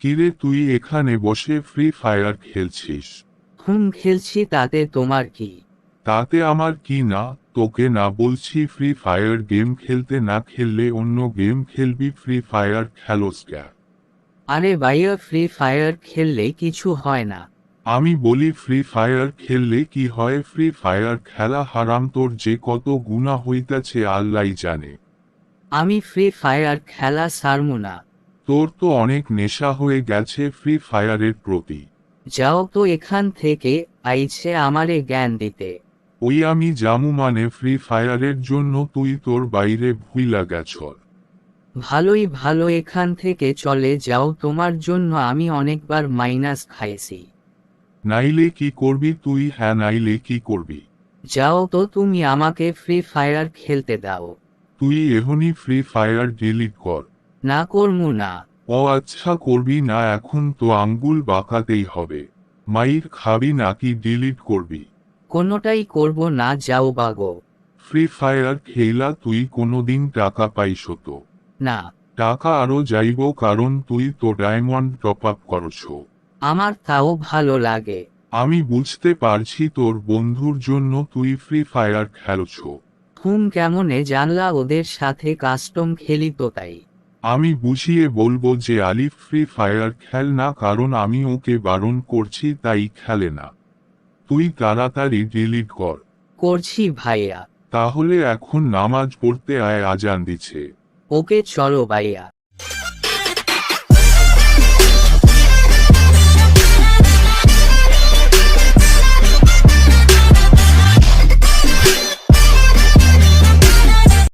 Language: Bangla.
কিরে তুই এখানে বসে ফ্রি ফায়ার খেলছিস? খেলছি, তাতে তোমার কি? তাতে আমার কি না, তোকে না বলছি ফ্রি ফায়ার গেম খেলতে, না খেললে অন্য গেম খেলবি, ফ্রি ফায়ার খেলোস ক্যা? আরে ভাইয়া, ফ্রি ফায়ার খেললে কিছু হয় না। আমি বলি ফ্রি ফায়ার খেললে কি হয়? ফ্রি ফায়ার খেলা হারাম, তোর যে কত গুনাহ হইতাছে আল্লাহই জানে। আমি ফ্রি ফায়ার খেলা ছাড়মু না। তোর তো অনেক নেশা হয়ে গেছে ফ্রি ফায়ারের প্রতি। যাও তো এখান থেকে, আইছে আমারে জ্ঞান দিতে। ওই আমি জামু মানে ফ্রি ফায়ারের জন্য তুই তোর বাইরে ভুইলা গেছর? ভালোই ভালো, এখান থেকে চলে যাও, তোমার জন্য আমি অনেকবার মাইনাস খাইছি। নাইলে কি করবি তুই? হ্যাঁ, নাইলে কি করবি? যাও তো, তুমি আমাকে ফ্রি ফায়ার খেলতে দাও। তুই এখনই ফ্রি ফায়ার ডিলিট কর। না, করমু না। ও আচ্ছা, করবি না? এখন তো আঙ্গুল বাঁকাতেই হবে। মাইর খাবি নাকি ডিলিট করবি? কোনোটাই করব না, যাও বাগো। ফ্রি ফায়ার খেলা তুই কোনোদিন টাকা পাইস তো? না, টাকা আরো যাইব, কারণ তুই তো ডায়মন্ড টপ আপ করছো। আমার তাও ভালো লাগে। আমি বুঝতে পারছি তোর বন্ধুর জন্য তুই ফ্রি ফায়ার খেলছো। কেমনে জানলা ওদের সাথে কাস্টম খেলি তো তাই। আমি বুঝিয়ে বলবো যে আলিফ ফ্রি ফায়ার খেল না, কারণ আমি ওকে বারণ করছি তাই খেলে না। তুই তাড়াতাড়ি ডিলিট কর। করছি ভাইয়া। তাহলে এখন নামাজ পড়তে আয়, আজান দিছে। ওকে চলো ভাইয়া।